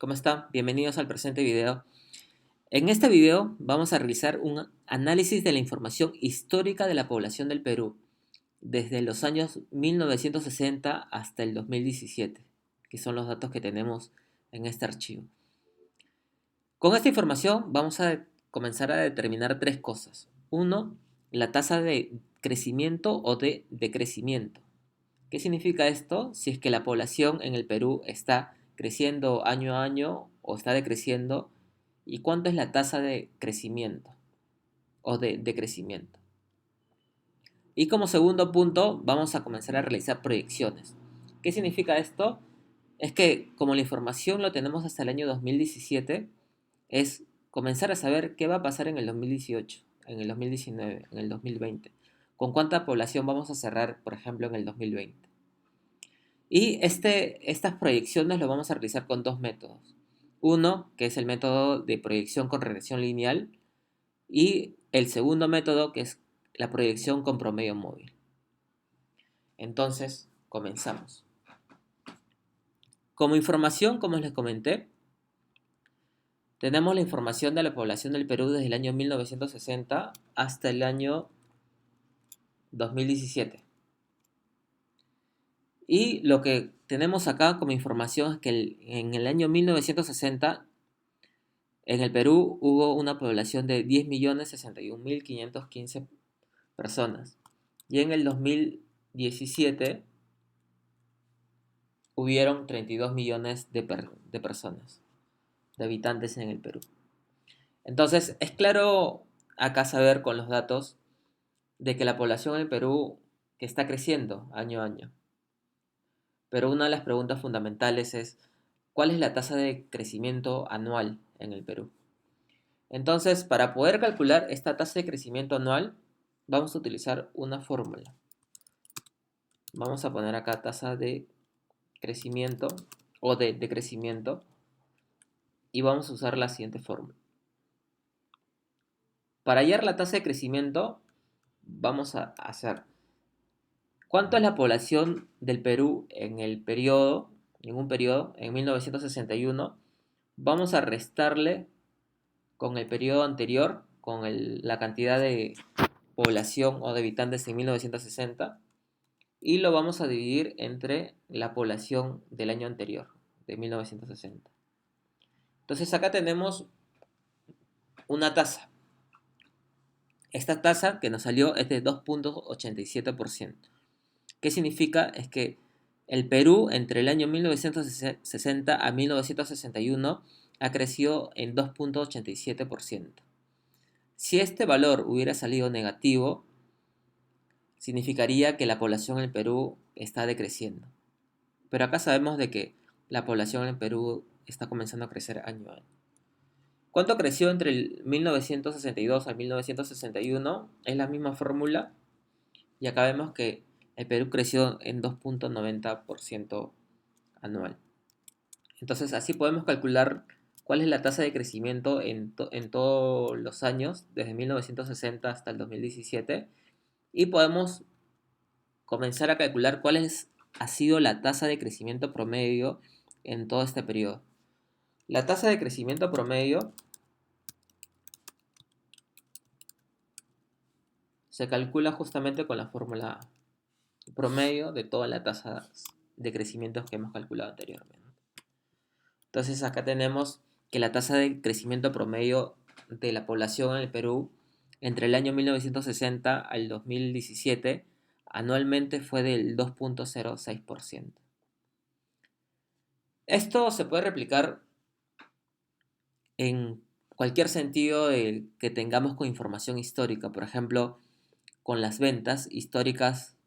¿Cómo están? Bienvenidos al presente video. En este video vamos a realizar un análisis de la información histórica de la población del Perú desde los años 1960 hasta el 2017, que son los datos que tenemos en este archivo. Con esta información vamos a comenzar a determinar tres cosas. Uno, la tasa de crecimiento o de decrecimiento. ¿Qué significa esto? Si es que la población en el Perú está creciendo año a año o está decreciendo, y cuánto es la tasa de crecimiento o de decrecimiento. Y como segundo punto, vamos a comenzar a realizar proyecciones. ¿Qué significa esto? Es que como la información lo tenemos hasta el año 2017, es comenzar a saber qué va a pasar en el 2018, en el 2019, en el 2020. Con cuánta población vamos a cerrar, por ejemplo, en el 2020. Y estas proyecciones lo vamos a realizar con dos métodos. Uno, que es el método de proyección con regresión lineal, y el segundo método, que es la proyección con promedio móvil. Entonces, comenzamos. Como información, como les comenté, tenemos la información de la población del Perú desde el año 1960 hasta el año 2017. Y lo que tenemos acá como información es que en el año 1960 en el Perú hubo una población de 10.061.515 personas. Y en el 2017 hubieron 32 millones de personas, de habitantes en el Perú. Entonces, es claro acá saber con los datos de que la población en el Perú que está creciendo año a año. Pero una de las preguntas fundamentales es, ¿cuál es la tasa de crecimiento anual en el Perú? Entonces, para poder calcular esta tasa de crecimiento anual, vamos a utilizar una fórmula. Vamos a poner acá tasa de crecimiento o de decrecimiento y vamos a usar la siguiente fórmula. Para hallar la tasa de crecimiento, vamos a hacer cuánto es la población del Perú en un periodo, en 1961. Vamos a restarle con el periodo anterior, con la cantidad de población o de habitantes en 1960, y lo vamos a dividir entre la población del año anterior, de 1960. Entonces acá tenemos una tasa. Esta tasa que nos salió es de 2.87%. ¿Qué significa? Es que el Perú entre el año 1960 a 1961 ha crecido en 2.87%. Si este valor hubiera salido negativo, significaría que la población en el Perú está decreciendo. Pero acá sabemos de que la población en el Perú está comenzando a crecer año a año. ¿Cuánto creció entre el 1962 al 1961? Es la misma fórmula. Y acá vemos que el Perú creció en 2.90% anual. Entonces así podemos calcular cuál es la tasa de crecimiento en todos los años, desde 1960 hasta el 2017. Y podemos comenzar a calcular ha sido la tasa de crecimiento promedio en todo este periodo. La tasa de crecimiento promedio se calcula justamente con la fórmula promedio de todas las tasas de crecimiento que hemos calculado anteriormente. Entonces acá tenemos que la tasa de crecimiento promedio de la población en el Perú entre el año 1960 al 2017 anualmente fue del 2.06%. Esto se puede replicar en cualquier sentido que tengamos con información histórica, por ejemplo, con las ventas históricas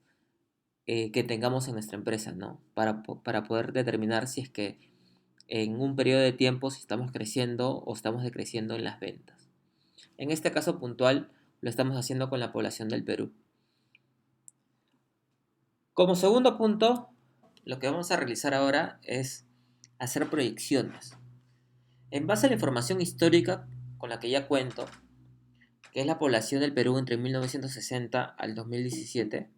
que tengamos en nuestra empresa, ¿no? Para poder determinar si es que en un periodo de tiempo si estamos creciendo o estamos decreciendo en las ventas. En este caso puntual lo estamos haciendo con la población del Perú. Como segundo punto, lo que vamos a realizar ahora es hacer proyecciones. En base a la información histórica con la que ya cuento, que es la población del Perú entre 1960 al 2017,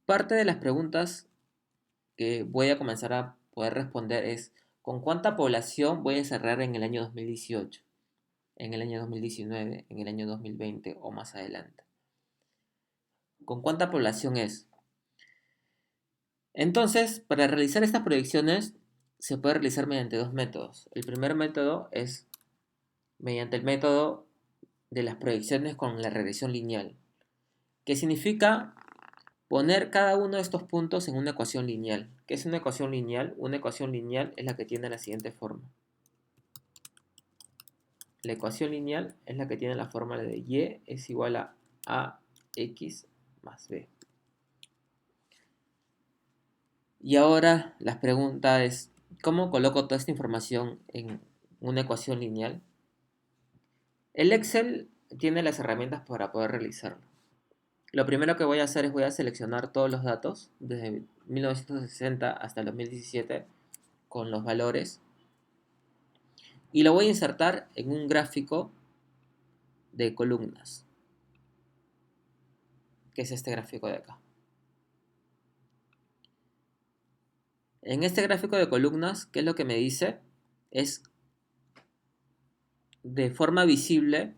parte de las preguntas que voy a comenzar a poder responder es ¿Con cuánta población voy a cerrar en el año 2018, en el año 2019, en el año 2020 o más adelante? ¿Con cuánta población es? Entonces, para realizar estas proyecciones se puede realizar mediante dos métodos. El primer método es mediante el método de las proyecciones con la regresión lineal, que significa poner cada uno de estos puntos en una ecuación lineal. ¿Qué es una ecuación lineal? Una ecuación lineal es la que tiene la siguiente forma. La ecuación lineal es la que tiene la fórmula de y es igual a ax más b. Y ahora la pregunta es, ¿cómo coloco toda esta información en una ecuación lineal? El Excel tiene las herramientas para poder realizarlo. Lo primero que voy a hacer es voy a seleccionar todos los datos desde 1960 hasta el 2017 con los valores y lo voy a insertar en un gráfico de columnas, que es este gráfico de acá. En este gráfico de columnas, ¿qué es lo que me dice? Es de forma visible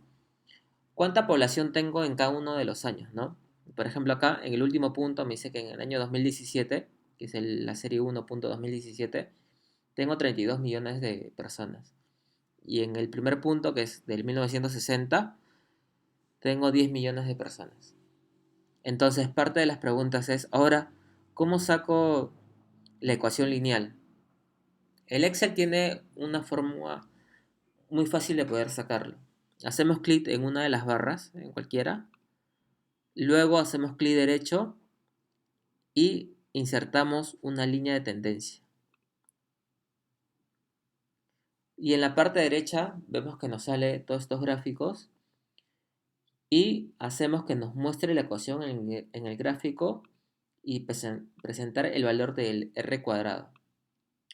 cuánta población tengo en cada uno de los años, ¿no? Por ejemplo, acá en el último punto me dice que en el año 2017, que es la serie 1.2017, tengo 32 millones de personas. Y en el primer punto, que es del 1960, tengo 10 millones de personas. Entonces, parte de las preguntas es, ahora, ¿cómo saco la ecuación lineal? El Excel tiene una fórmula muy fácil de poder sacarlo. Hacemos clic en una de las barras, en cualquiera, luego hacemos clic derecho y insertamos una línea de tendencia. Y en la parte derecha vemos que nos sale todos estos gráficos y hacemos que nos muestre la ecuación en el gráfico y presentar el valor del r cuadrado.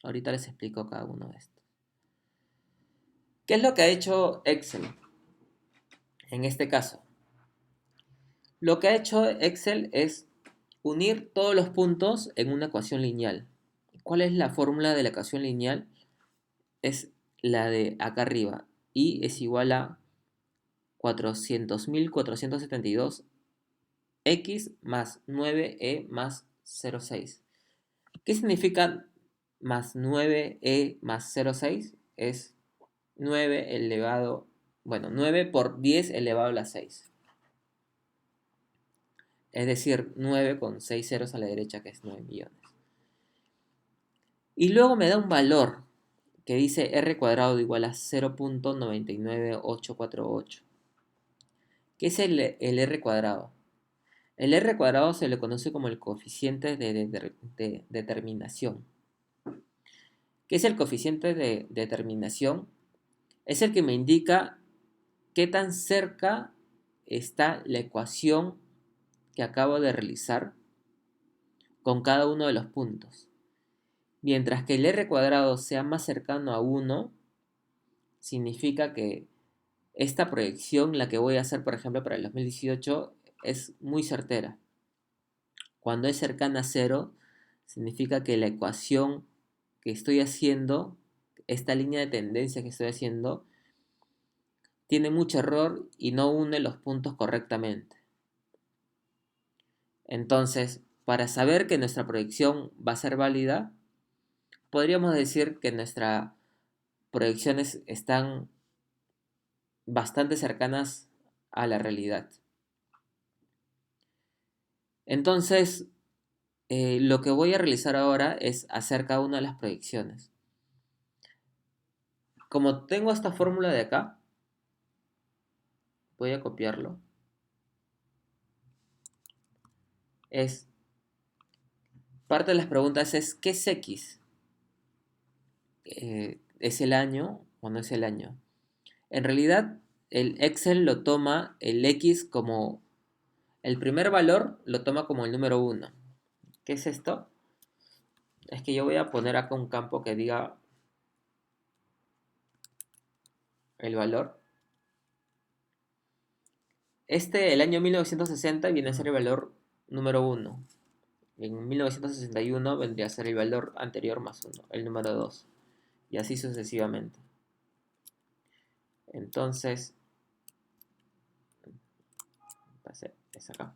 Ahorita les explico cada uno de estos. ¿Qué es lo que ha hecho Excel en este caso? Lo que ha hecho Excel es unir todos los puntos en una ecuación lineal. ¿Cuál es la fórmula de la ecuación lineal? Es la de acá arriba. Y es igual a 400.472 x más 9e más 0,6. ¿Qué significa más 9e más 0,6? Es 9 elevado, bueno, 9 por 10 elevado a la 6. Es decir, 9 con 6 ceros a la derecha, que es 9 millones. Y luego me da un valor que dice r cuadrado igual a 0.99848. ¿Qué es el r cuadrado? El r cuadrado se le conoce como el coeficiente de determinación. ¿Qué es el coeficiente de determinación? Es el que me indica qué tan cerca está la ecuación que acabo de realizar con cada uno de los puntos. Mientras que el r cuadrado sea más cercano a 1, significa que esta proyección, la que voy a hacer, por ejemplo, para el 2018, es muy certera. Cuando es cercana a 0, significa que la ecuación que estoy haciendo, esta línea de tendencia que estoy haciendo, tiene mucho error y no une los puntos correctamente. Entonces, para saber que nuestra proyección va a ser válida, podríamos decir que nuestras proyecciones están bastante cercanas a la realidad. Entonces, lo que voy a realizar ahora es hacer cada una de las proyecciones. Como tengo esta fórmula de acá, voy a copiarlo. Parte de las preguntas es, ¿qué es X? ¿Es el año o no es el año? En realidad, el Excel lo toma el X como el primer valor, lo toma como el número 1. ¿Qué es esto? Es que yo voy a poner acá un campo que diga el valor. El año 1960 viene a ser el valor número 1. En 1961 vendría a ser el valor anterior más 1, el número 2. y así sucesivamente. Entonces, es acá.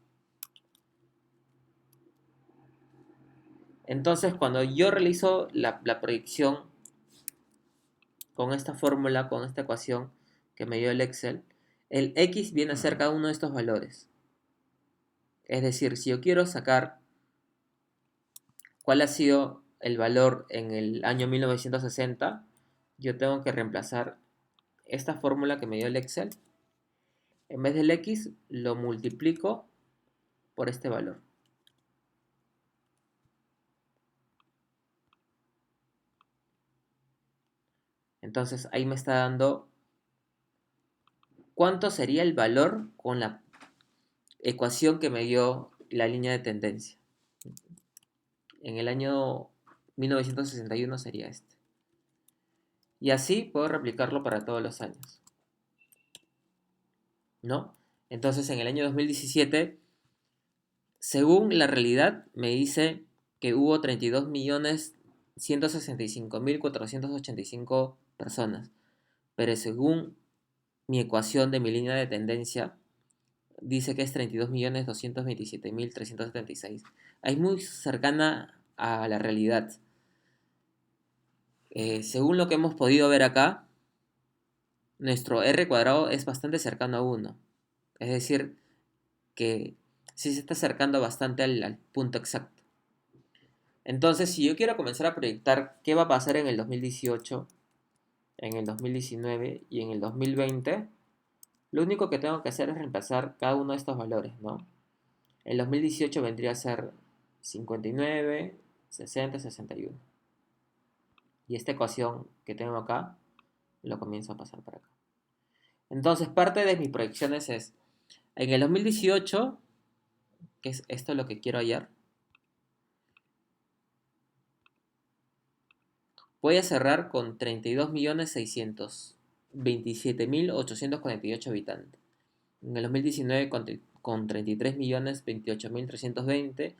Entonces, cuando yo realizo la proyección con esta fórmula, con esta ecuación que me dio el Excel, el X viene a ser cada uno de estos valores. Es decir, si yo quiero sacar cuál ha sido el valor en el año 1960, yo tengo que reemplazar esta fórmula que me dio el Excel. En vez del X, lo multiplico por este valor. Entonces ahí me está dando cuánto sería el valor con la ecuación que me dio la línea de tendencia. En el año 1961 sería este. Y así puedo replicarlo para todos los años, ¿no? Entonces en el año 2017, según la realidad, me dice que hubo 32.165.485 personas. Pero según mi ecuación de mi línea de tendencia, dice que es 32.227.376. Es muy cercana a la realidad. Según lo que hemos podido ver acá, nuestro R cuadrado es bastante cercano a 1. Es decir, que sí se está acercando bastante al punto exacto. Entonces, si yo quiero comenzar a proyectar qué va a pasar en el 2018, en el 2019 y en el 2020, lo único que tengo que hacer es reemplazar cada uno de estos valores, ¿no? El 2018 vendría a ser 59, 60, 61. Y esta ecuación que tengo acá, lo comienzo a pasar para acá. Entonces, parte de mis proyecciones es, en el 2018, que es esto lo que quiero hallar, voy a cerrar con 32.627.848 habitantes. En el 2019 con 33.028.320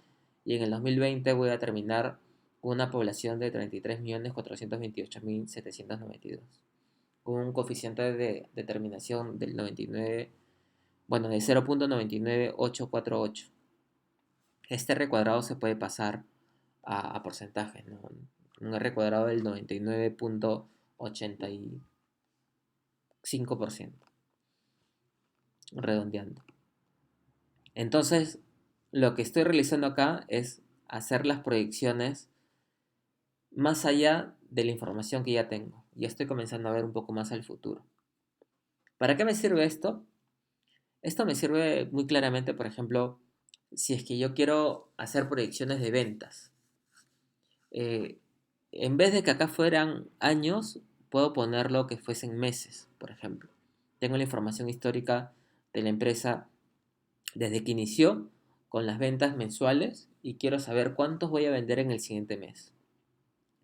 y en el 2020 voy a terminar con una población de 33.428.792, con un coeficiente de determinación del 99, bueno, de 0.99848. Este R cuadrado se puede pasar a porcentajes, ¿no? Un R cuadrado del 99.85%, redondeando. Entonces, lo que estoy realizando acá es hacer las proyecciones más allá de la información que ya tengo. Ya estoy comenzando a ver un poco más al futuro. ¿Para qué me sirve esto? Esto me sirve muy claramente, por ejemplo, si es que yo quiero hacer proyecciones de ventas. Eh, en vez de que acá fueran años, puedo ponerlo que fuesen meses, por ejemplo. Tengo la información histórica de la empresa desde que inició con las ventas mensuales y quiero saber cuántos voy a vender en el siguiente mes.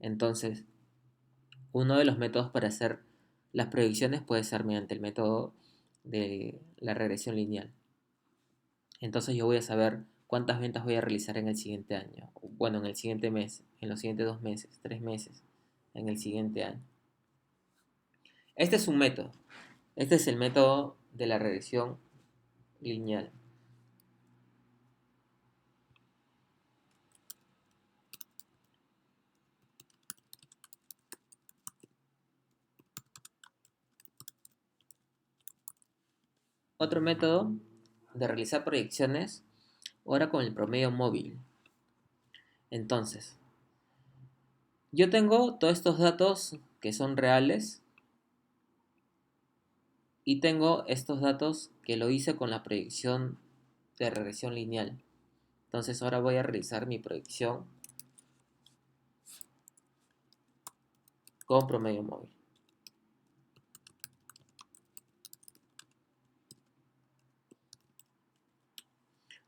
Entonces, uno de los métodos para hacer las predicciones puede ser mediante el método de la regresión lineal. Entonces yo voy a saber cuántas ventas voy a realizar en el siguiente año, bueno, en el siguiente mes, en los siguientes 2 meses, 3 meses, en el siguiente año. Este es un método. Este es el método de la regresión lineal. Otro método de realizar proyecciones, ahora con el promedio móvil. Entonces, yo tengo todos estos datos que son reales y tengo estos datos que lo hice con la proyección de regresión lineal. Entonces ahora voy a realizar mi proyección con promedio móvil.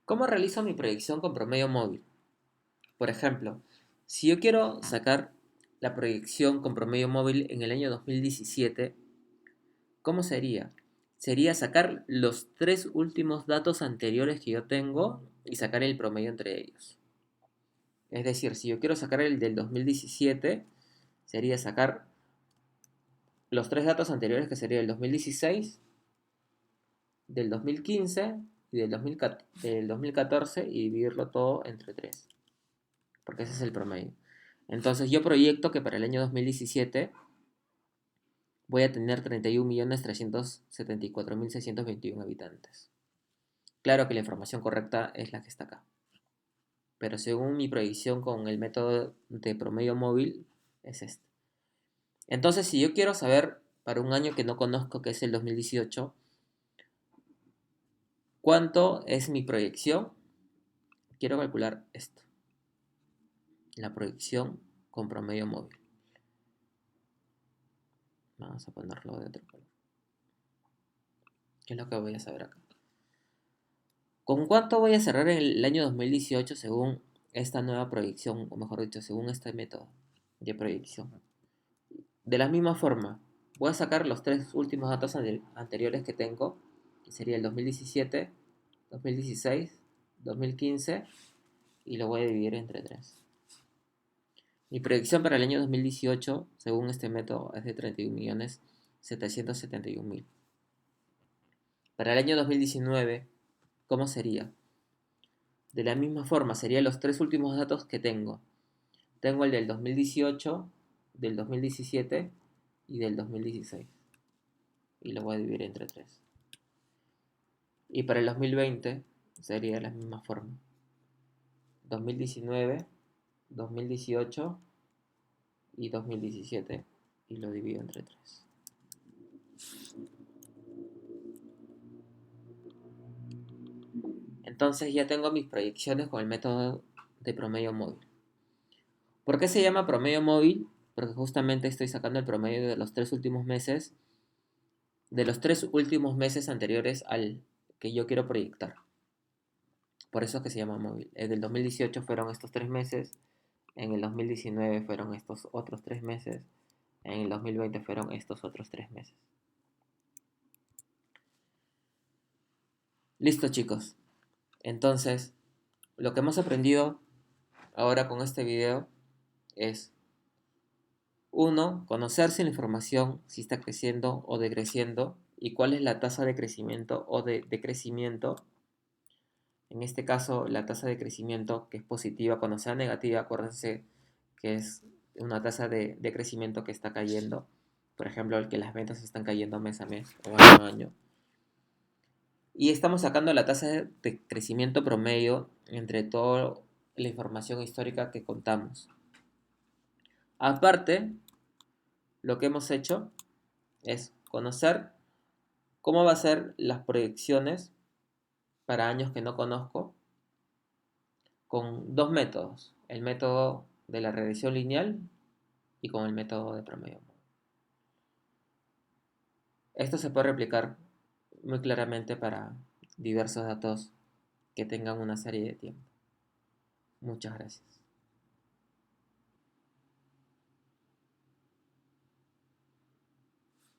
¿Cómo realizo mi proyección con promedio móvil? Por ejemplo, si yo quiero sacar la proyección con promedio móvil en el año 2017, ¿cómo sería? Sería sacar los 3 últimos datos anteriores que yo tengo y sacar el promedio entre ellos. Es decir, si yo quiero sacar el del 2017, sería sacar los tres datos anteriores, que sería el 2016, del 2015 y del 2014, y dividirlo todo entre 3, porque ese es el promedio. Entonces yo proyecto que para el año 2017 voy a tener 31.374.621 habitantes. Claro que la información correcta es la que está acá, pero según mi proyección con el método de promedio móvil es este. Entonces, si yo quiero saber para un año que no conozco, que es el 2018, cuánto es mi proyección, quiero calcular esto, la proyección con promedio móvil. Vamos a ponerlo de otro color. ¿Qué es lo que voy a saber acá? ¿Con cuánto voy a cerrar el año 2018 según esta nueva proyección, o mejor dicho, según este método de proyección? De la misma forma, voy a sacar los tres últimos datos anteriores que tengo, que sería el 2017, 2016, 2015, y lo voy a dividir entre 3. Mi proyección para el año 2018, según este método, es de 31.771.000. Para el año 2019, ¿cómo sería? De la misma forma, serían los tres últimos datos que tengo. Tengo el del 2018, del 2017 y del 2016. Y lo voy a dividir entre 3. Y para el 2020 sería de la misma forma. 2019, 2018 y 2017. Y lo divido entre 3. Entonces ya tengo mis proyecciones con el método de promedio móvil. ¿Por qué se llama promedio móvil? Porque justamente estoy sacando el promedio de los tres últimos meses, anteriores al que yo quiero proyectar. Por eso es que se llama móvil. En el 2018 fueron estos 3 meses, en el 2019 fueron estos otros 3 meses, en el 2020 fueron estos otros 3 meses. Listo, chicos. Entonces, lo que hemos aprendido ahora con este video es: uno, conocer si la información si está creciendo o decreciendo y cuál es la tasa de crecimiento o de decrecimiento. En este caso, la tasa de crecimiento que es positiva. Cuando sea negativa, acuérdense que es una tasa de crecimiento que está cayendo. Por ejemplo, el que las ventas están cayendo mes a mes o año a año. Y estamos sacando la tasa de crecimiento promedio entre toda la información histórica que contamos. Aparte, lo que hemos hecho es conocer cómo va a ser las proyecciones para años que no conozco con dos métodos: el método de la regresión lineal y con el método de promedio. Esto se puede replicar muy claramente para diversos datos que tengan una serie de tiempo. Muchas gracias.